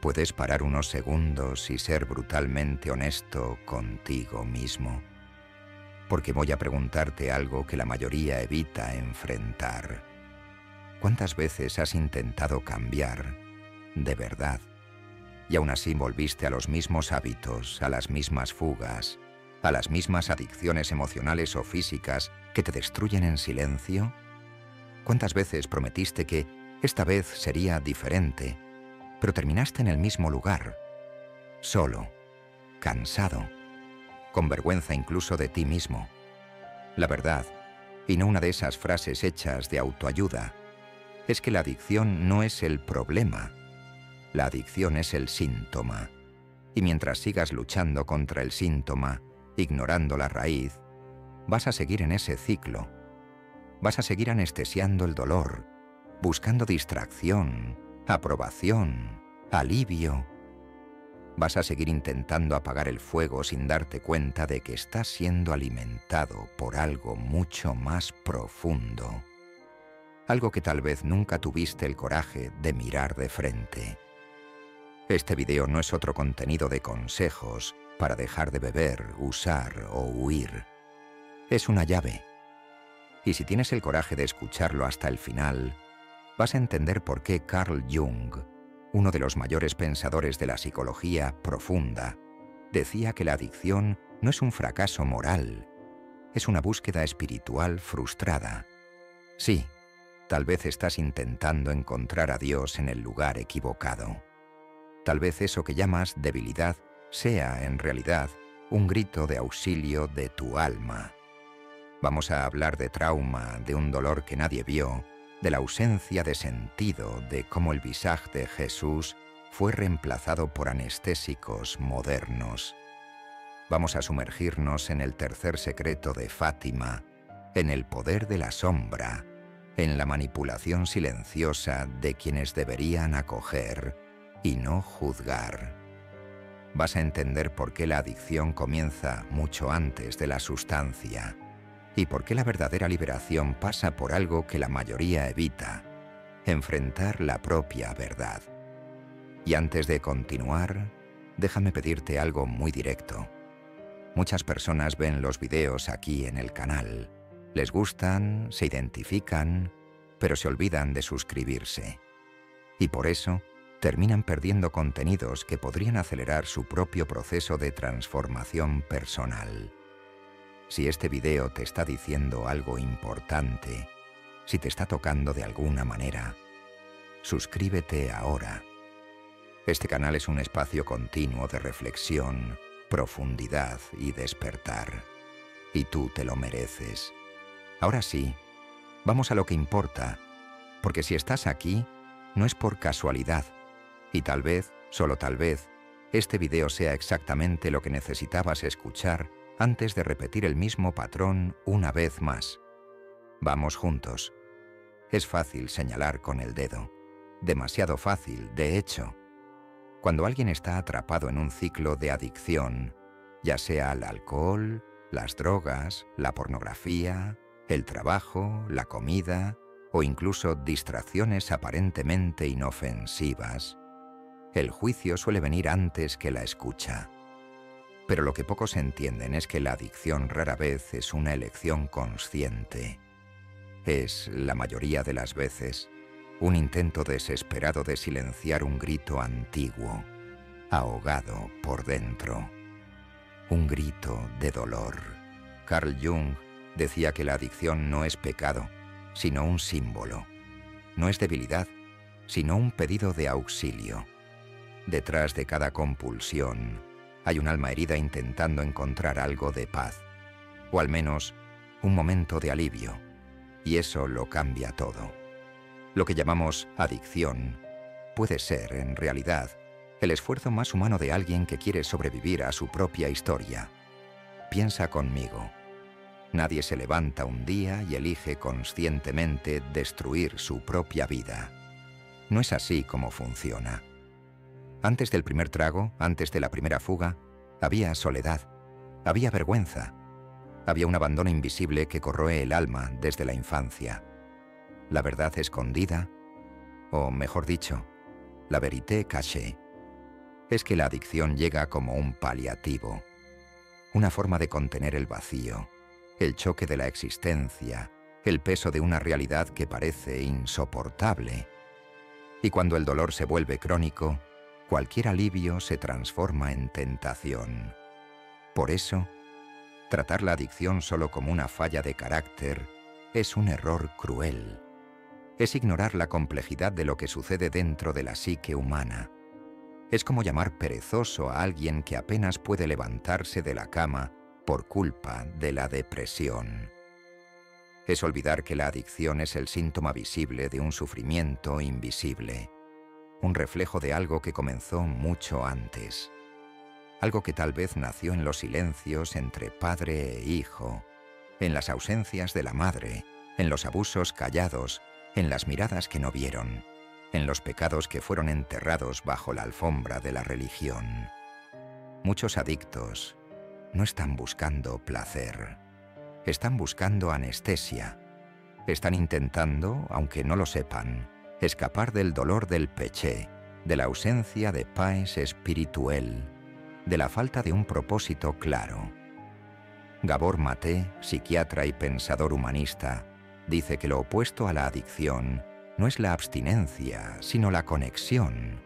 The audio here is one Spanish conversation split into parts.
Puedes parar unos segundos y ser brutalmente honesto contigo mismo, porque voy a preguntarte algo que la mayoría evita enfrentar. ¿Cuántas veces has intentado cambiar de verdad y aún así volviste a los mismos hábitos, a las mismas fugas, a las mismas adicciones emocionales o físicas que te destruyen en silencio? ¿Cuántas veces prometiste que esta vez sería diferente, pero terminaste en el mismo lugar, solo, cansado, con vergüenza incluso de ti mismo? La verdad, y no una de esas frases hechas de autoayuda, es que la adicción no es el problema. La adicción es el síntoma. Y mientras sigas luchando contra el síntoma, ignorando la raíz, vas a seguir en ese ciclo. Vas a seguir anestesiando el dolor, buscando distracción, aprobación, alivio. Vas a seguir intentando apagar el fuego sin darte cuenta de que estás siendo alimentado por algo mucho más profundo. Algo que tal vez nunca tuviste el coraje de mirar de frente. Este video no es otro contenido de consejos para dejar de beber, usar o huir. Es una llave. Y si tienes el coraje de escucharlo hasta el final, vas a entender por qué Carl Jung, uno de los mayores pensadores de la psicología profunda, decía que la adicción no es un fracaso moral, es una búsqueda espiritual frustrada. Sí, tal vez estás intentando encontrar a Dios en el lugar equivocado. Tal vez eso que llamas debilidad sea, en realidad, un grito de auxilio de tu alma. Vamos a hablar de trauma, de un dolor que nadie vio, de la ausencia de sentido, de cómo el visaj de Jesús fue reemplazado por anestésicos modernos. Vamos a sumergirnos en el tercer secreto de Fátima, en el poder de la sombra, en la manipulación silenciosa de quienes deberían acoger y no juzgar. Vas a entender por qué la adicción comienza mucho antes de la sustancia y por qué la verdadera liberación pasa por algo que la mayoría evita: enfrentar la propia verdad. Y antes de continuar, déjame pedirte algo muy directo. Muchas personas ven los videos aquí en el canal, les gustan, se identifican, pero se olvidan de suscribirse. Y por eso terminan perdiendo contenidos que podrían acelerar su propio proceso de transformación personal. Si este video te está diciendo algo importante, si te está tocando de alguna manera, suscríbete ahora. Este canal es un espacio continuo de reflexión, profundidad y despertar. Y tú te lo mereces. Ahora sí, vamos a lo que importa, porque si estás aquí, no es por casualidad. Y tal vez, solo tal vez, este video sea exactamente lo que necesitabas escuchar antes de repetir el mismo patrón una vez más. Vamos juntos. Es fácil señalar con el dedo. Demasiado fácil, de hecho. Cuando alguien está atrapado en un ciclo de adicción, ya sea al alcohol, las drogas, la pornografía, el trabajo, la comida o incluso distracciones aparentemente inofensivas, el juicio suele venir antes que la escucha. Pero lo que pocos entienden es que la adicción rara vez es una elección consciente. Es, la mayoría de las veces, un intento desesperado de silenciar un grito antiguo, ahogado por dentro. Un grito de dolor. Carl Jung decía que la adicción no es pecado, sino un símbolo. No es debilidad, sino un pedido de auxilio. Detrás de cada compulsión hay un alma herida intentando encontrar algo de paz, o al menos un momento de alivio, y eso lo cambia todo. Lo que llamamos adicción puede ser, en realidad, el esfuerzo más humano de alguien que quiere sobrevivir a su propia historia. Piensa conmigo. Nadie se levanta un día y elige conscientemente destruir su propia vida. No es así como funciona. Antes del primer trago, antes de la primera fuga, había soledad, había vergüenza, había un abandono invisible que corroe el alma desde la infancia. La verdad escondida, o mejor dicho, la vérité cachée, es que la adicción llega como un paliativo, una forma de contener el vacío, el choque de la existencia, el peso de una realidad que parece insoportable. Y cuando el dolor se vuelve crónico, cualquier alivio se transforma en tentación. Por eso, tratar la adicción solo como una falla de carácter es un error cruel. Es ignorar la complejidad de lo que sucede dentro de la psique humana. Es como llamar perezoso a alguien que apenas puede levantarse de la cama por culpa de la depresión. Es olvidar que la adicción es el síntoma visible de un sufrimiento invisible, un reflejo de algo que comenzó mucho antes, algo que tal vez nació en los silencios entre padre e hijo, en las ausencias de la madre, en los abusos callados, en las miradas que no vieron, en los pecados que fueron enterrados bajo la alfombra de la religión. Muchos adictos no están buscando placer, están buscando anestesia. Están intentando, aunque no lo sepan, escapar del dolor del péché, de la ausencia de paz espiritual, de la falta de un propósito claro. Gabor Maté, psiquiatra y pensador humanista, dice que lo opuesto a la adicción no es la abstinencia, sino la conexión.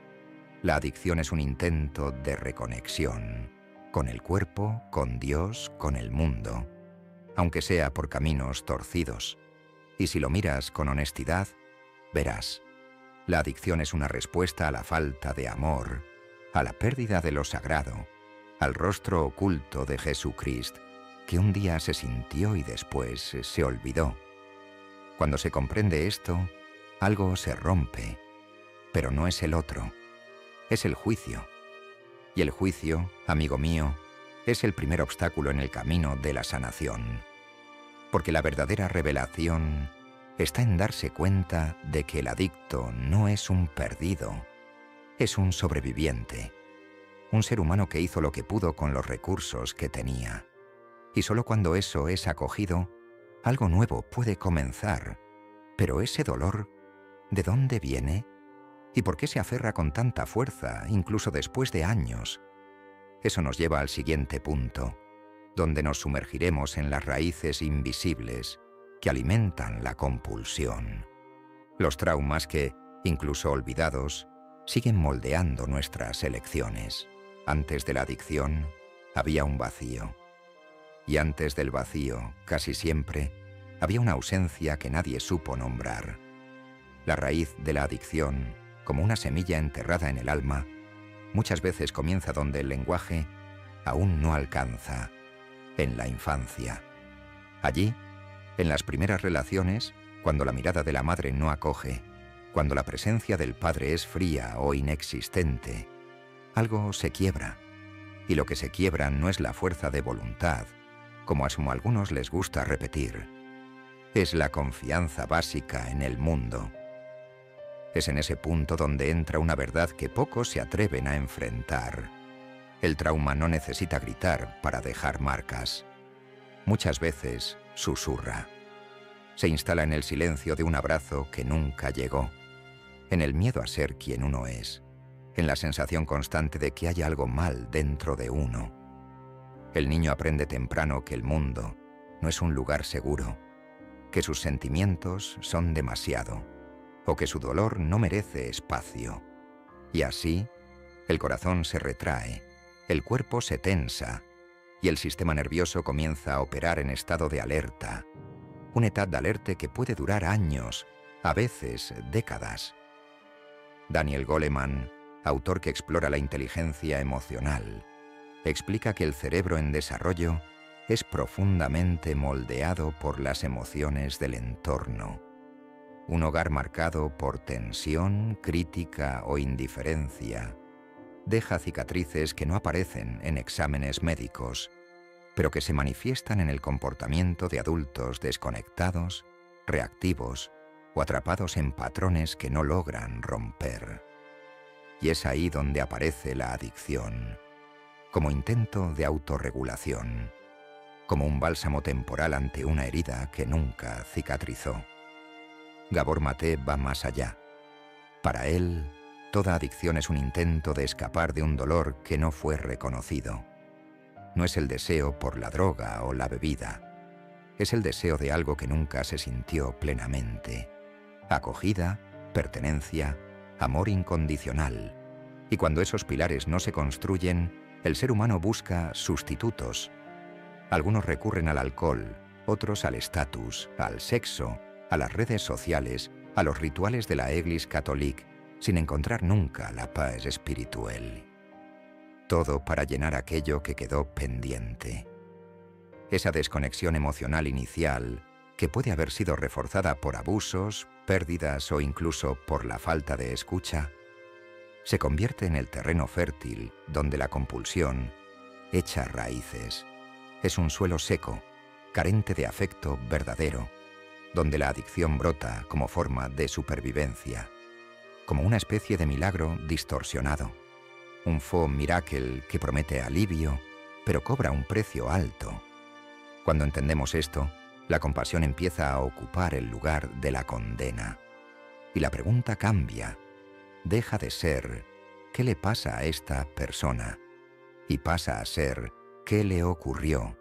La adicción es un intento de reconexión, con el cuerpo, con Dios, con el mundo, aunque sea por caminos torcidos. Y si lo miras con honestidad, verás, la adicción es una respuesta a la falta de amor, a la pérdida de lo sagrado, al rostro oculto de Jesucristo, que un día se sintió y después se olvidó. Cuando se comprende esto, algo se rompe, pero no es el otro, es el juicio. Y el juicio, amigo mío, es el primer obstáculo en el camino de la sanación. Porque la verdadera revelación está en darse cuenta de que el adicto no es un perdido, es un sobreviviente, un ser humano que hizo lo que pudo con los recursos que tenía. Y solo cuando eso es acogido, algo nuevo puede comenzar. Pero ese dolor, ¿de dónde viene? ¿Y por qué se aferra con tanta fuerza, incluso después de años? Eso nos lleva al siguiente punto, donde nos sumergiremos en las raíces invisibles que alimentan la compulsión. Los traumas que, incluso olvidados, siguen moldeando nuestras elecciones. Antes de la adicción, había un vacío. Y antes del vacío, casi siempre, había una ausencia que nadie supo nombrar. La raíz de la adicción, como una semilla enterrada en el alma, muchas veces comienza donde el lenguaje aún no alcanza, en la infancia. Allí, en las primeras relaciones, cuando la mirada de la madre no acoge, cuando la presencia del padre es fría o inexistente, algo se quiebra. Y lo que se quiebra no es la fuerza de voluntad, como a algunos les gusta repetir. Es la confianza básica en el mundo. Es en ese punto donde entra una verdad que pocos se atreven a enfrentar. El trauma no necesita gritar para dejar marcas. Muchas veces susurra. Se instala en el silencio de un abrazo que nunca llegó, en el miedo a ser quien uno es, en la sensación constante de que hay algo mal dentro de uno. El niño aprende temprano que el mundo no es un lugar seguro, que sus sentimientos son demasiado, o que su dolor no merece espacio. Y así, el corazón se retrae, el cuerpo se tensa, y el sistema nervioso comienza a operar en estado de alerta, un estado de alerta que puede durar años, a veces décadas. Daniel Goleman, autor que explora la inteligencia emocional, explica que el cerebro en desarrollo es profundamente moldeado por las emociones del entorno. Un hogar marcado por tensión, crítica o indiferencia deja cicatrices que no aparecen en exámenes médicos, pero que se manifiestan en el comportamiento de adultos desconectados, reactivos o atrapados en patrones que no logran romper. Y es ahí donde aparece la adicción, como intento de autorregulación, como un bálsamo temporal ante una herida que nunca cicatrizó. Gabor Maté va más allá. Para él, Toda adicción es un intento de escapar de un dolor que no fue reconocido. No es el deseo por la droga o la bebida. Es el deseo de algo que nunca se sintió plenamente. Acogida, pertenencia, amor incondicional. Y cuando esos pilares no se construyen, el ser humano busca sustitutos. Algunos recurren al alcohol, otros al estatus, al sexo, a las redes sociales, a los rituales de la Église catholique, sin encontrar nunca la paz espiritual. Todo para llenar aquello que quedó pendiente. Esa desconexión emocional inicial, que puede haber sido reforzada por abusos, pérdidas o incluso por la falta de escucha, se convierte en el terreno fértil donde la compulsión echa raíces. Es un suelo seco, carente de afecto verdadero, donde la adicción brota como forma de supervivencia, como una especie de milagro distorsionado, un faux miracle que promete alivio, pero cobra un precio alto. Cuando entendemos esto, la compasión empieza a ocupar el lugar de la condena. Y la pregunta cambia. Deja de ser ¿qué le pasa a esta persona? Y pasa a ser ¿qué le ocurrió?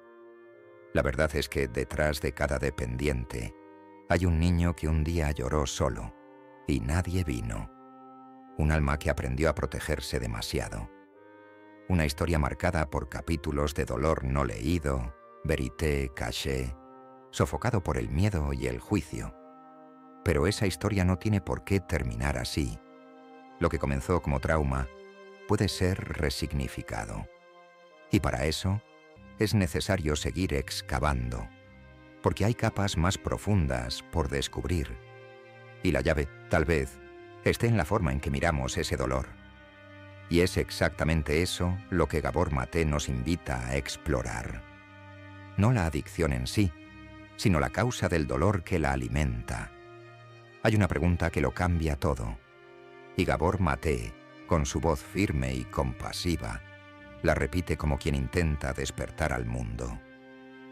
La verdad es que detrás de cada dependiente hay un niño que un día lloró solo y nadie vino. Un alma que aprendió a protegerse demasiado. Una historia marcada por capítulos de dolor no leído, vérité caché, sofocado por el miedo y el juicio. Pero esa historia no tiene por qué terminar así. Lo que comenzó como trauma puede ser resignificado. Y para eso es necesario seguir excavando, porque hay capas más profundas por descubrir. Y la llave, tal vez, esté en la forma en que miramos ese dolor. Y es exactamente eso lo que Gabor Maté nos invita a explorar. No la adicción en sí, sino la causa del dolor que la alimenta. Hay una pregunta que lo cambia todo. Y Gabor Maté, con su voz firme y compasiva, la repite como quien intenta despertar al mundo.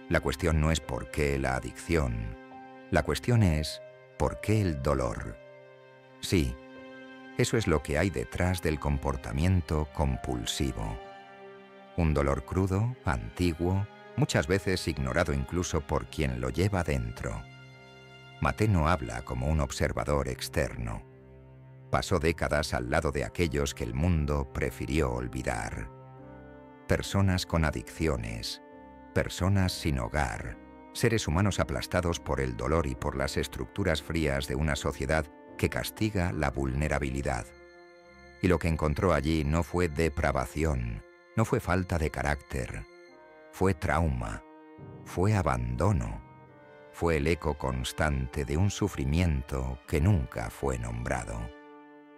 La cuestión no es por qué la adicción. La cuestión es ¿por qué el dolor? Sí, eso es lo que hay detrás del comportamiento compulsivo. Un dolor crudo, antiguo, muchas veces ignorado incluso por quien lo lleva dentro. Maté no habla como un observador externo. Pasó décadas al lado de aquellos que el mundo prefirió olvidar. Personas con adicciones, personas sin hogar, seres humanos aplastados por el dolor y por las estructuras frías de una sociedad que castiga la vulnerabilidad. Y lo que encontró allí no fue depravación, no fue falta de carácter, fue trauma, fue abandono, fue el eco constante de un sufrimiento que nunca fue nombrado.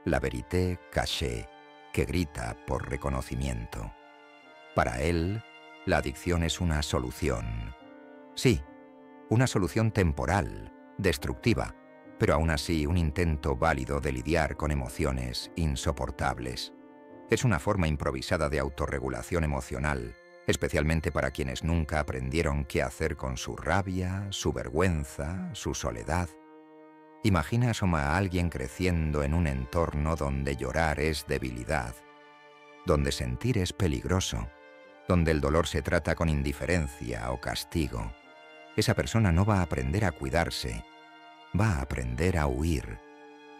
La vérité caché, que grita por reconocimiento. Para él, la adicción es una solución. Sí, una solución temporal, destructiva, pero aún así un intento válido de lidiar con emociones insoportables. Es una forma improvisada de autorregulación emocional, especialmente para quienes nunca aprendieron qué hacer con su rabia, su vergüenza, su soledad. Imagina a alguien creciendo en un entorno donde llorar es debilidad, donde sentir es peligroso, donde el dolor se trata con indiferencia o castigo. Esa persona no va a aprender a cuidarse, va a aprender a huir,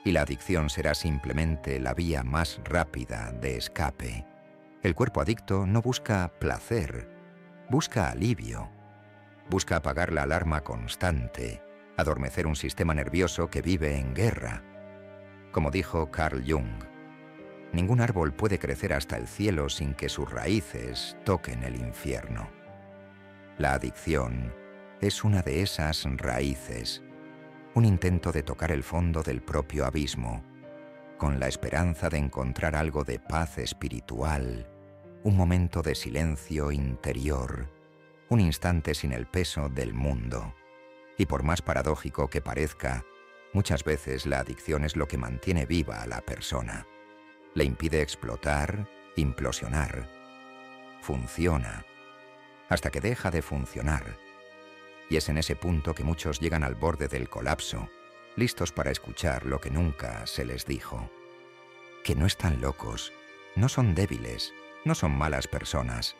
y la adicción será simplemente la vía más rápida de escape. El cuerpo adicto no busca placer, busca alivio, busca apagar la alarma constante, adormecer un sistema nervioso que vive en guerra. Como dijo Carl Jung, ningún árbol puede crecer hasta el cielo sin que sus raíces toquen el infierno. La adicción es una de esas raíces, un intento de tocar el fondo del propio abismo, con la esperanza de encontrar algo de paz espiritual, un momento de silencio interior, un instante sin el peso del mundo. Y por más paradójico que parezca, muchas veces la adicción es lo que mantiene viva a la persona. Le impide explotar, implosionar. Funciona, hasta que deja de funcionar. Y es en ese punto que muchos llegan al borde del colapso, listos para escuchar lo que nunca se les dijo. que no están locos, no son débiles, no son malas personas.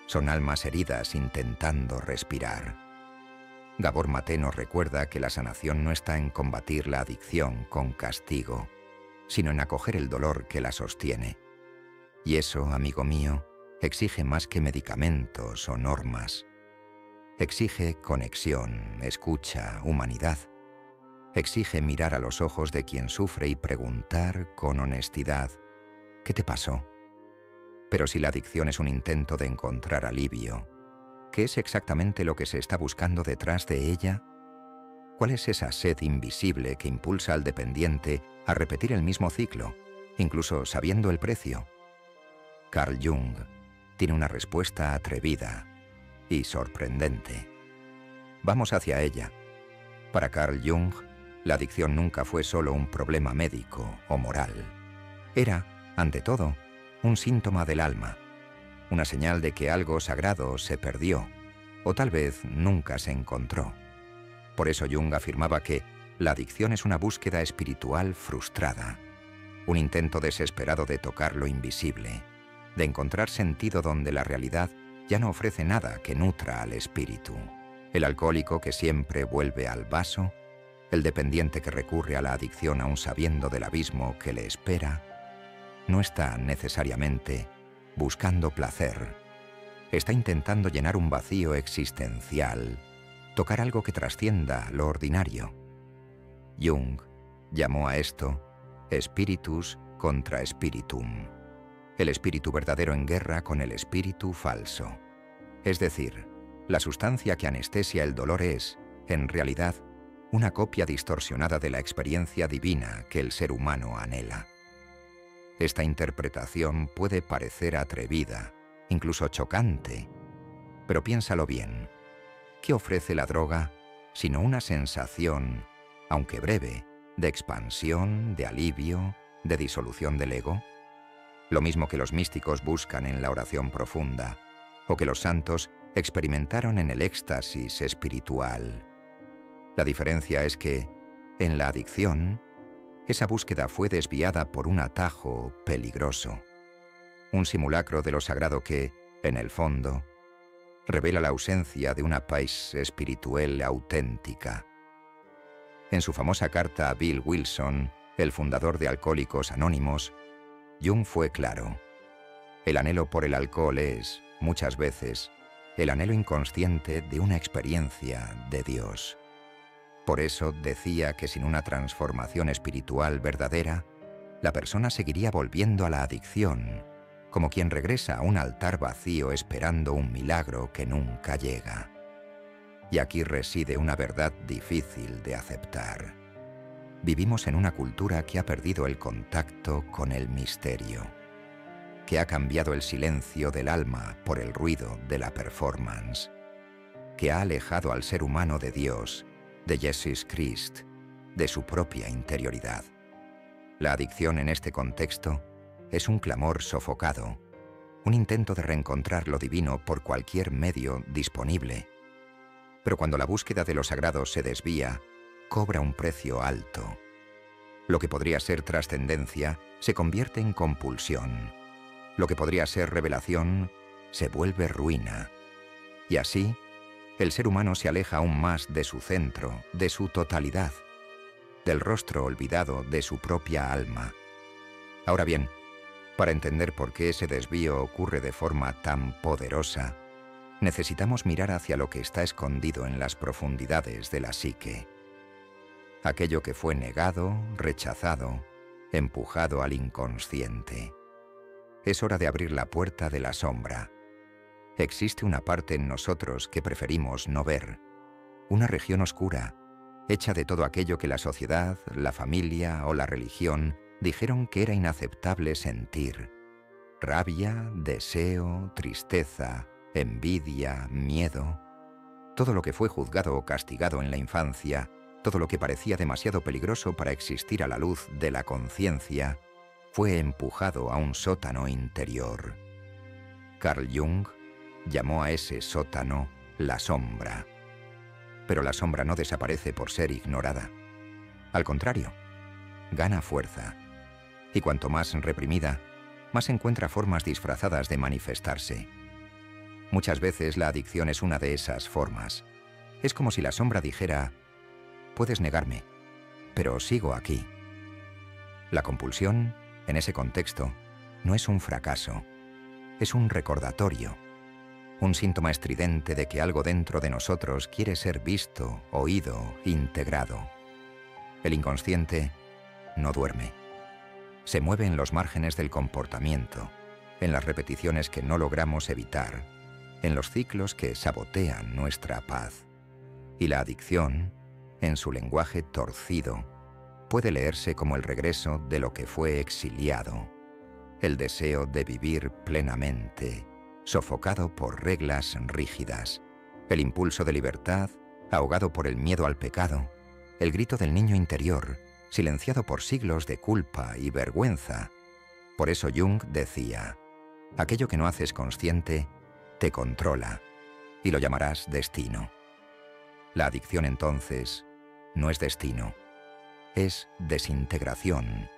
Son almas heridas intentando respirar. Gabor Maté nos recuerda que la sanación no está en combatir la adicción con castigo, sino en acoger el dolor que la sostiene. Y eso, amigo mío, exige más que medicamentos o normas. Exige conexión, escucha, humanidad. Exige mirar a los ojos de quien sufre y preguntar con honestidad: ¿qué te pasó? Pero si la adicción es un intento de encontrar alivio, ¿qué es exactamente lo que se está buscando detrás de ella? ¿Cuál es esa sed invisible que impulsa al dependiente a repetir el mismo ciclo, incluso sabiendo el precio? Carl Jung tiene una respuesta atrevida y sorprendente. Vamos hacia ella. Para Carl Jung, la adicción nunca fue solo un problema médico o moral. Era, ante todo, un síntoma del alma, una señal de que algo sagrado se perdió, o tal vez nunca se encontró. Por eso Jung afirmaba que la adicción es una búsqueda espiritual frustrada, un intento desesperado de tocar lo invisible, de encontrar sentido donde la realidad ya no ofrece nada que nutra al espíritu. El alcohólico que siempre vuelve al vaso, el dependiente que recurre a la adicción aún sabiendo del abismo que le espera, no está necesariamente buscando placer. Está intentando llenar un vacío existencial, tocar algo que trascienda lo ordinario. Jung llamó a esto spiritus contra spiritum, el espíritu verdadero en guerra con el espíritu falso. Es decir, la sustancia que anestesia el dolor es, en realidad, una copia distorsionada de la experiencia divina que el ser humano anhela. Esta interpretación puede parecer atrevida, incluso chocante, pero piénsalo bien. ¿Qué ofrece la droga sino una sensación, aunque breve, de expansión, de alivio, de disolución del ego? Lo mismo que los místicos buscan en la oración profunda, o que los santos experimentaron en el éxtasis espiritual. La diferencia es que, en la adicción, esa búsqueda fue desviada por un atajo peligroso, un simulacro de lo sagrado que, en el fondo, revela la ausencia de una paz espiritual auténtica. En su famosa carta a Bill Wilson, el fundador de Alcohólicos Anónimos, Jung fue claro. El anhelo por el alcohol es, muchas veces, el anhelo inconsciente de una experiencia de Dios. Por eso decía que sin una transformación espiritual verdadera, la persona seguiría volviendo a la adicción, como quien regresa a un altar vacío esperando un milagro que nunca llega. Y aquí reside una verdad difícil de aceptar. Vivimos en una cultura que ha perdido el contacto con el misterio, que ha cambiado el silencio del alma por el ruido de la performance, que ha alejado al ser humano de Dios, de Jesus Christ, de su propia interioridad. La adicción en este contexto es un clamor sofocado, un intento de reencontrar lo divino por cualquier medio disponible. Pero cuando la búsqueda de lo sagrado se desvía, cobra un precio alto. Lo que podría ser trascendencia se convierte en compulsión. Lo que podría ser revelación se vuelve ruina. Y así, el ser humano se aleja aún más de su centro, de su totalidad, del rostro olvidado de su propia alma. Ahora bien, para entender por qué ese desvío ocurre de forma tan poderosa, necesitamos mirar hacia lo que está escondido en las profundidades de la psique. Aquello que fue negado, rechazado, empujado al inconsciente. Es hora de abrir la puerta de la sombra. Existe una parte en nosotros que preferimos no ver, una región oscura, hecha de todo aquello que la sociedad, la familia o la religión dijeron que era inaceptable sentir. Rabia, deseo, tristeza, envidia, miedo. Todo lo que fue juzgado o castigado en la infancia, todo lo que parecía demasiado peligroso para existir a la luz de la conciencia, fue empujado a un sótano interior. Carl Jung llamó a ese sótano la sombra. Pero la sombra no desaparece por ser ignorada. Al contrario, gana fuerza. Y cuanto más reprimida, más encuentra formas disfrazadas de manifestarse. Muchas veces la adicción es una de esas formas. Es como si la sombra dijera: puedes negarme, pero sigo aquí. La compulsión, en ese contexto, no es un fracaso, es un recordatorio, un síntoma estridente de que algo dentro de nosotros quiere ser visto, oído, integrado. El inconsciente no duerme. Se mueve en los márgenes del comportamiento, en las repeticiones que no logramos evitar, en los ciclos que sabotean nuestra paz. Y la adicción, en su lenguaje torcido, puede leerse como el regreso de lo que fue exiliado, el deseo de vivir plenamente, sofocado por reglas rígidas, el impulso de libertad, ahogado por el miedo al pecado, el grito del niño interior, silenciado por siglos de culpa y vergüenza. Por eso Jung decía: aquello que no haces consciente te controla, y lo llamarás destino. La adicción, entonces, no es destino, es desintegración.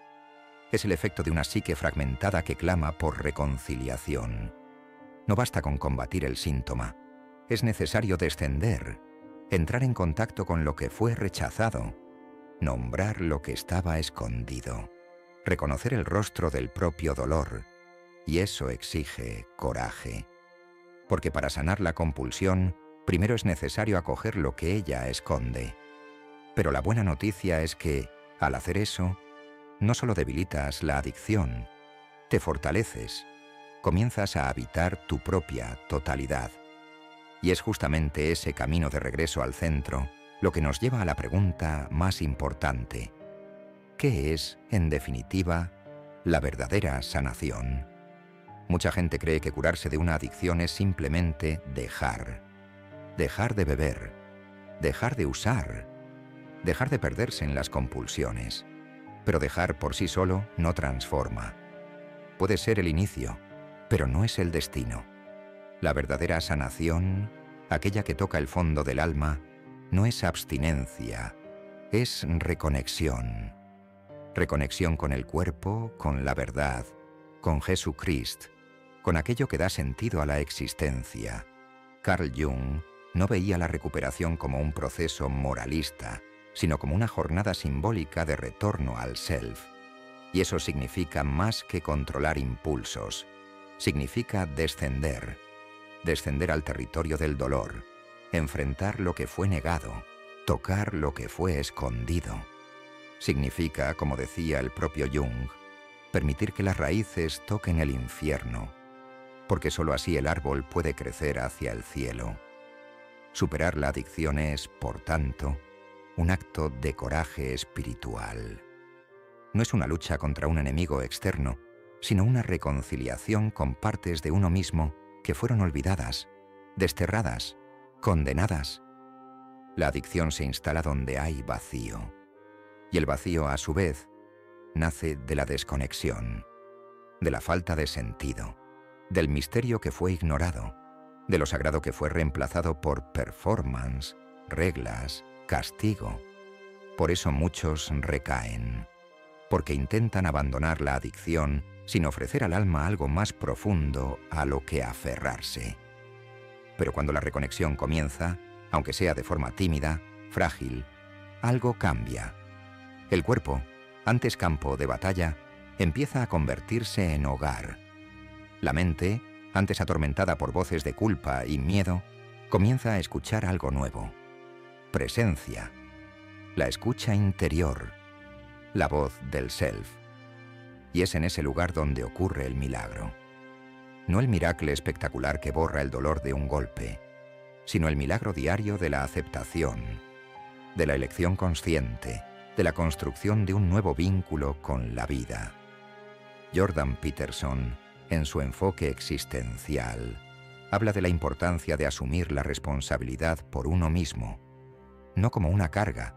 Es el efecto de una psique fragmentada que clama por reconciliación. No basta con combatir el síntoma, es necesario descender, entrar en contacto con lo que fue rechazado, nombrar lo que estaba escondido, reconocer el rostro del propio dolor, y eso exige coraje. Porque para sanar la compulsión, primero es necesario acoger lo que ella esconde. Pero la buena noticia es que, al hacer eso, no solo debilitas la adicción, te fortaleces, comienzas a habitar tu propia totalidad. Y es justamente ese camino de regreso al centro lo que nos lleva a la pregunta más importante: ¿qué es, en definitiva, la verdadera sanación? Mucha gente cree que curarse de una adicción es simplemente dejar de beber, dejar de usar, dejar de perderse en las compulsiones. Pero dejar por sí solo no transforma. Puede ser el inicio, pero no es el destino. La verdadera sanación, aquella que toca el fondo del alma, no es abstinencia, es reconexión. Reconexión con el cuerpo, con la verdad, con Jesucristo, con aquello que da sentido a la existencia. Carl Jung no veía la recuperación como un proceso moralista, sino como una jornada simbólica de retorno al self. Y eso significa más que controlar impulsos. Significa descender al territorio del dolor, enfrentar lo que fue negado, tocar lo que fue escondido. Significa, como decía el propio Jung, permitir que las raíces toquen el infierno, porque sólo así el árbol puede crecer hacia el cielo. Superar la adicción es, por tanto, un acto de coraje espiritual. No es una lucha contra un enemigo externo, sino una reconciliación con partes de uno mismo que fueron olvidadas, desterradas, condenadas. La adicción se instala donde hay vacío. Y el vacío, a su vez, nace de la desconexión, de la falta de sentido, del misterio que fue ignorado, de lo sagrado que fue reemplazado por performance, reglas, castigo. Por eso muchos recaen, porque intentan abandonar la adicción sin ofrecer al alma algo más profundo a lo que aferrarse. Pero cuando la reconexión comienza, aunque sea de forma tímida, frágil, algo cambia. El cuerpo, antes campo de batalla, empieza a convertirse en hogar. La mente, antes atormentada por voces de culpa y miedo, comienza a escuchar algo nuevo. Presencia, la escucha interior, la voz del self. Y es en ese lugar donde ocurre el milagro. No el milagro espectacular que borra el dolor de un golpe, sino el milagro diario de la aceptación, de la elección consciente, de la construcción de un nuevo vínculo con la vida. Jordan Peterson, en su enfoque existencial, habla de la importancia de asumir la responsabilidad por uno mismo, no como una carga,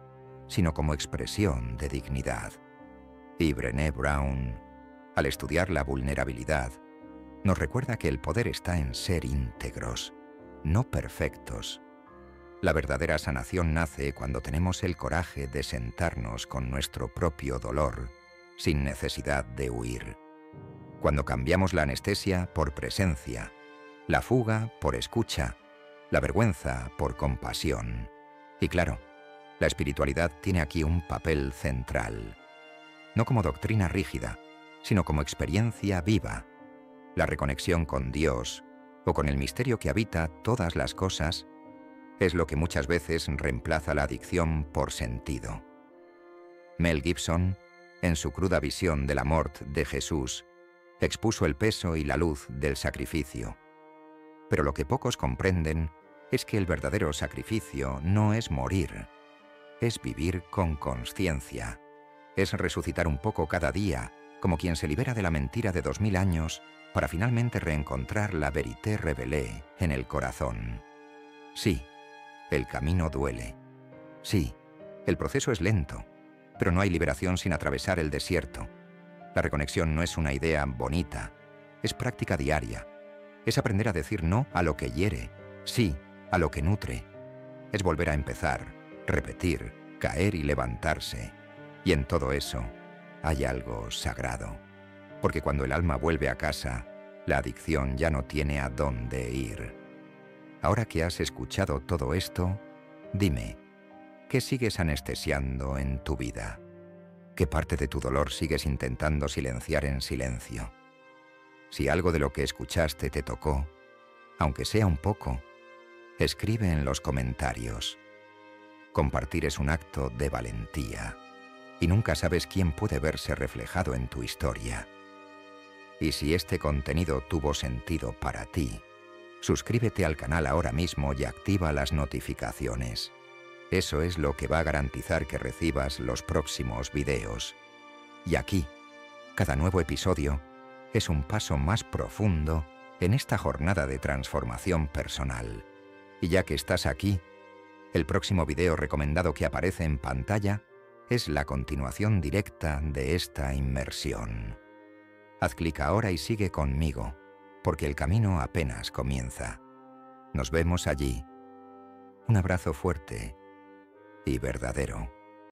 sino como expresión de dignidad. Y Brené Brown, al estudiar la vulnerabilidad, nos recuerda que el poder está en ser íntegros, no perfectos. La verdadera sanación nace cuando tenemos el coraje de sentarnos con nuestro propio dolor, sin necesidad de huir. Cuando cambiamos la anestesia por presencia, la fuga por escucha, la vergüenza por compasión. Y claro, la espiritualidad tiene aquí un papel central, no como doctrina rígida, sino como experiencia viva. La reconexión con Dios o con el misterio que habita todas las cosas es lo que muchas veces reemplaza la adicción por sentido. Mel Gibson, en su cruda visión de la muerte de Jesús, expuso el peso y la luz del sacrificio. Pero lo que pocos comprenden es que el verdadero sacrificio no es morir, es vivir con consciencia, es resucitar un poco cada día, como quien se libera de la mentira de 2000 años para finalmente reencontrar la vérité révélée en el corazón. Sí, el camino duele. Sí, el proceso es lento, pero no hay liberación sin atravesar el desierto. La reconexión no es una idea bonita, es práctica diaria. Es aprender a decir no a lo que hiere, sí a lo que nutre. Es volver a empezar, repetir, caer y levantarse. Y en todo eso hay algo sagrado. Porque cuando el alma vuelve a casa, la adicción ya no tiene a dónde ir. Ahora que has escuchado todo esto, dime, ¿qué sigues anestesiando en tu vida? ¿Qué parte de tu dolor sigues intentando silenciar en silencio? Si algo de lo que escuchaste te tocó, aunque sea un poco, escribe en los comentarios. Compartir es un acto de valentía, y nunca sabes quién puede verse reflejado en tu historia. Y si este contenido tuvo sentido para ti, suscríbete al canal ahora mismo y activa las notificaciones. Eso es lo que va a garantizar que recibas los próximos videos. Y aquí, cada nuevo episodio es un paso más profundo en esta jornada de transformación personal. Y ya que estás aquí, el próximo video recomendado que aparece en pantalla es la continuación directa de esta inmersión. Haz clic ahora y sigue conmigo, porque el camino apenas comienza. Nos vemos allí. Un abrazo fuerte y verdadero.